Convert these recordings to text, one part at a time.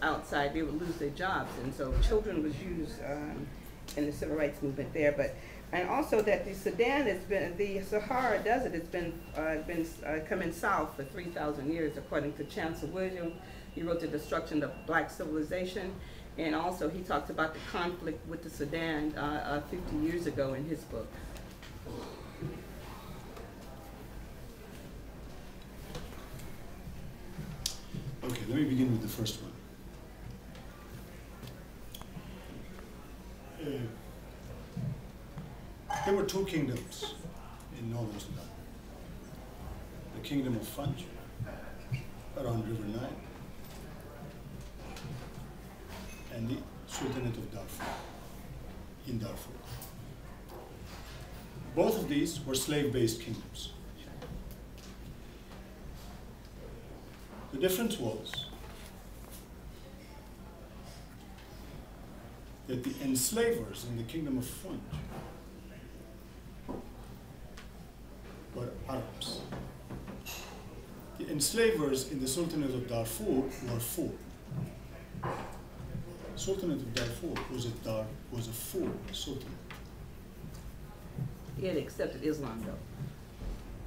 outside, they would lose their jobs, and so children was used in the civil rights movement there. But and also that the Sudan has been, the Sahara Desert has been coming south for 3,000 years, according to Chancellor William. He wrote The Destruction of Black Civilization, and also he talked about the conflict with the Sudan 50 years ago in his book. Okay, let me begin with the first one. There were two kingdoms in northern Sudan. The kingdom of Funj, around River Nile, and the Sultanate of Darfur, in Darfur. Both of these were slave-based kingdoms. The difference was that the enslavers in the kingdom of Funj were Arabs. The enslavers in the Sultanate of Darfur were four. Sultanate of Darfur was a full sultanate. He had accepted Islam, though.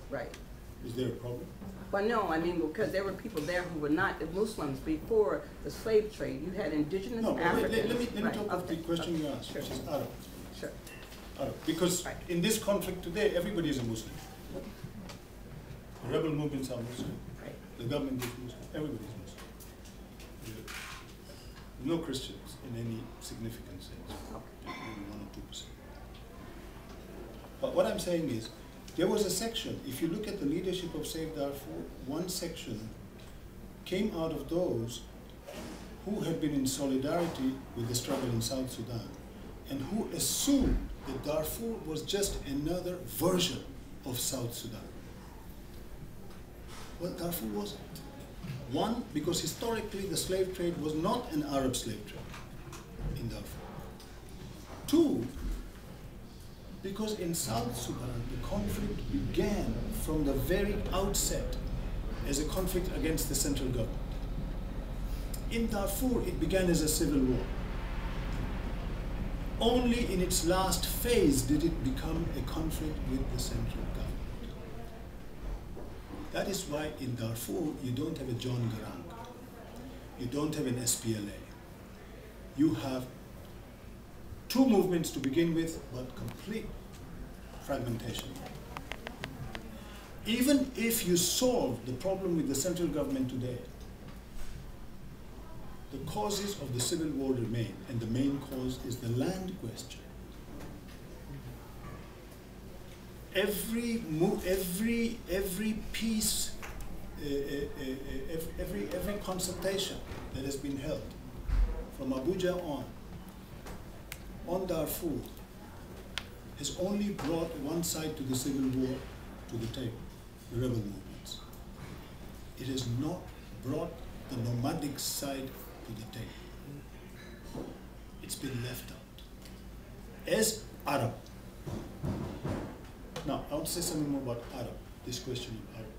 Right. Is there a problem? Well, no, I mean, because there were people there who were not Muslims before the slave trade. You had indigenous Africans. Let me talk about the question you asked, which is Arab. Sure. Arab. Because in this conflict today, everybody is a Muslim. The rebel movements are Muslim. Right. The government is Muslim. Everybody is Muslim. No Christians in any significant sense. Okay. Maybe 1 or 2%. But what I'm saying is, there was a section, if you look at the leadership of Save Darfur, one section came out of those who had been in solidarity with the struggle in South Sudan and who assumed that Darfur was just another version of South Sudan. Well, Darfur wasn't. One, because historically the slave trade was not an Arab slave trade in Darfur. Two, because in South Sudan, the conflict began from the very outset as a conflict against the central government. In Darfur, it began as a civil war. Only in its last phase did it become a conflict with the central government. That is why in Darfur, you don't have a John Garang. You don't have an SPLA. You have two movements to begin with, but complete fragmentation. Even if you solve the problem with the central government today, the causes of the civil war remain, and the main cause is the land question. Every piece, every consultation that has been held from Abuja on Darfur has only brought one side to the civil war to the table, the rebel movements. It has not brought the nomadic side to the table. It's been left out. As Arab. Now, I want to say something more about Arab, this question of Arab.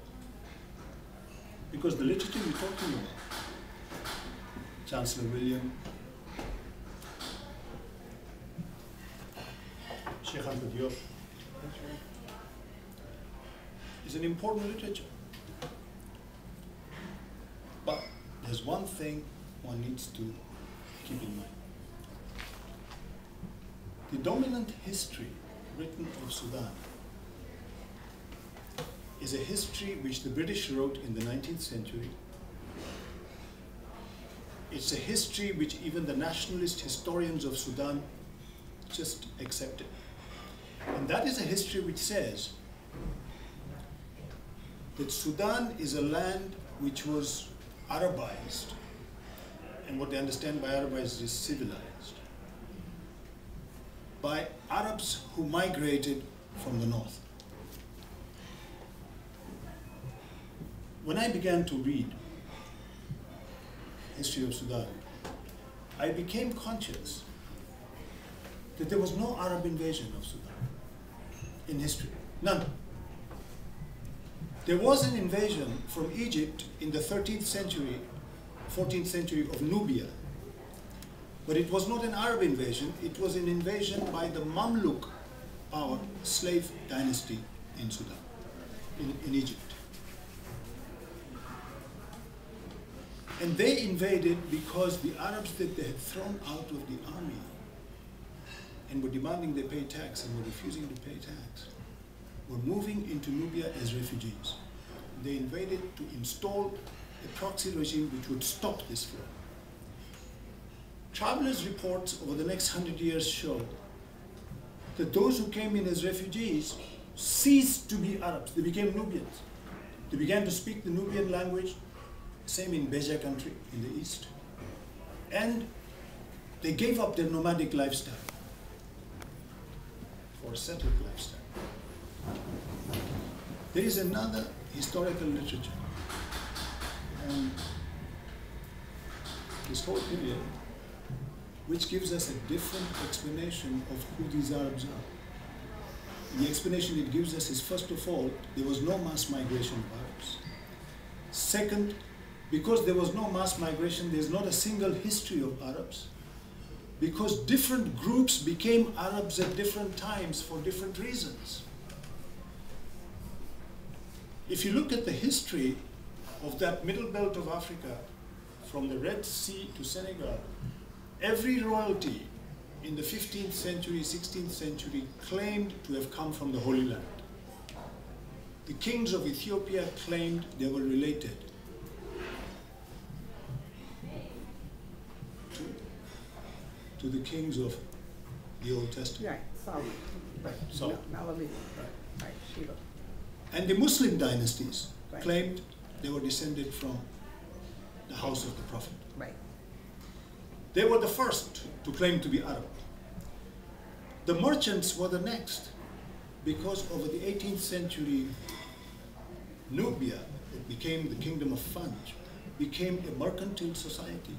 Because the literature we're talking about, Chancellor William, Sheikh Ahmed Diop, is an important literature. But there's one thing one needs to keep in mind. The dominant history written of Sudan is a history which the British wrote in the 19th century. It's a history which even the nationalist historians of Sudan just accepted. And that is a history which says that Sudan is a land which was Arabized, and what they understand by Arabized is civilized, by Arabs who migrated from the north. When I began to read history of Sudan, I became conscious that there was no Arab invasion of Sudan in history, none. There was an invasion from Egypt in the 13th century 14th century of Nubia. But it was not an Arab invasion, it was an invasion by the Mamluk power, slave dynasty in Sudan, in Egypt. And they invaded because the Arabs that they had thrown out of the army and were demanding they pay tax and were refusing to pay tax were moving into Nubia as refugees. They invaded to install a proxy regime which would stop this flow. Travelers' reports over the next 100 years show that those who came in as refugees ceased to be Arabs. They became Nubians. They began to speak the Nubian language, same in Beja country in the east. And they gave up their nomadic lifestyle for a settled lifestyle. There is another historical literature on this whole period which gives us a different explanation of who these Arabs are. The explanation it gives us is, first of all, there was no mass migration of Arabs. Second, because there was no mass migration, there's not a single history of Arabs. Because different groups became Arabs at different times for different reasons. If you look at the history of that middle belt of Africa, from the Red Sea to Senegal, every royalty in the 15th century, 16th century claimed to have come from the Holy Land. The kings of Ethiopia claimed they were related to the kings of the Old Testament. Right, Solomon. Right. Solomon. Right. Right, Sheba. And the Muslim dynasties Right. claimed they were descended from the house of the Prophet. Right. They were the first to claim to be Arab. The merchants were the next, because over the 18th century, Nubia, it became the kingdom of Fanj, became a mercantile society.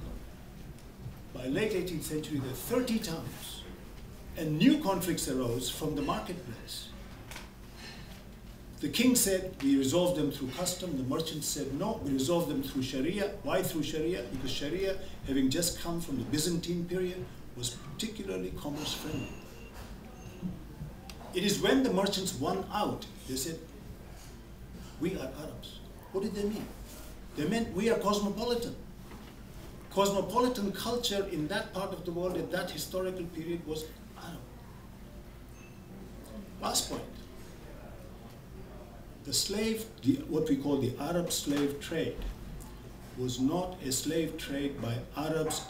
By late 18th century, there were 30 towns, and new conflicts arose from the marketplace. The king said, we resolve them through custom. The merchants said, no, we resolve them through Sharia. Why through Sharia? Because Sharia, having just come from the Byzantine period, was particularly commerce friendly. It is when the merchants won out, they said, we are Arabs. What did they mean? They meant we are cosmopolitan. Cosmopolitan culture in that part of the world at that historical period was Arab. Last point. The slave, what we call the Arab slave trade, was not a slave trade by Arabs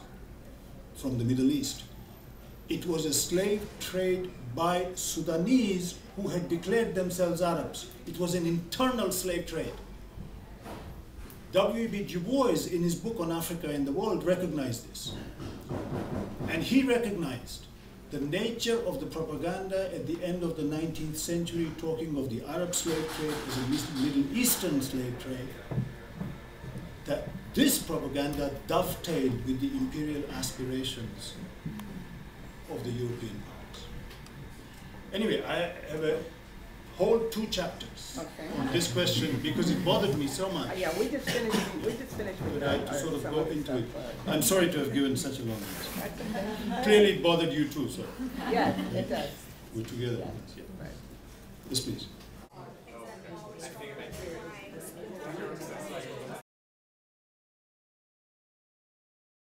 from the Middle East. It was a slave trade by Sudanese who had declared themselves Arabs. It was an internal slave trade. W.E.B. Du Bois, in his book on Africa and the World, recognized this. And he recognized the nature of the propaganda at the end of the 19th century, talking of the Arab slave trade as a Middle Eastern slave trade, that this propaganda dovetailed with the imperial aspirations of the European powers. Anyway, I have a whole 2 chapters on this question because it bothered me so much. Yeah, we just finished with But I had to sort of some go of the into stuff, it. I'm sorry to have given such a long answer. That's okay. Clearly it bothered you too, so Yes, it does. we're together. Yeah. on this, yeah. Right. Yes, please.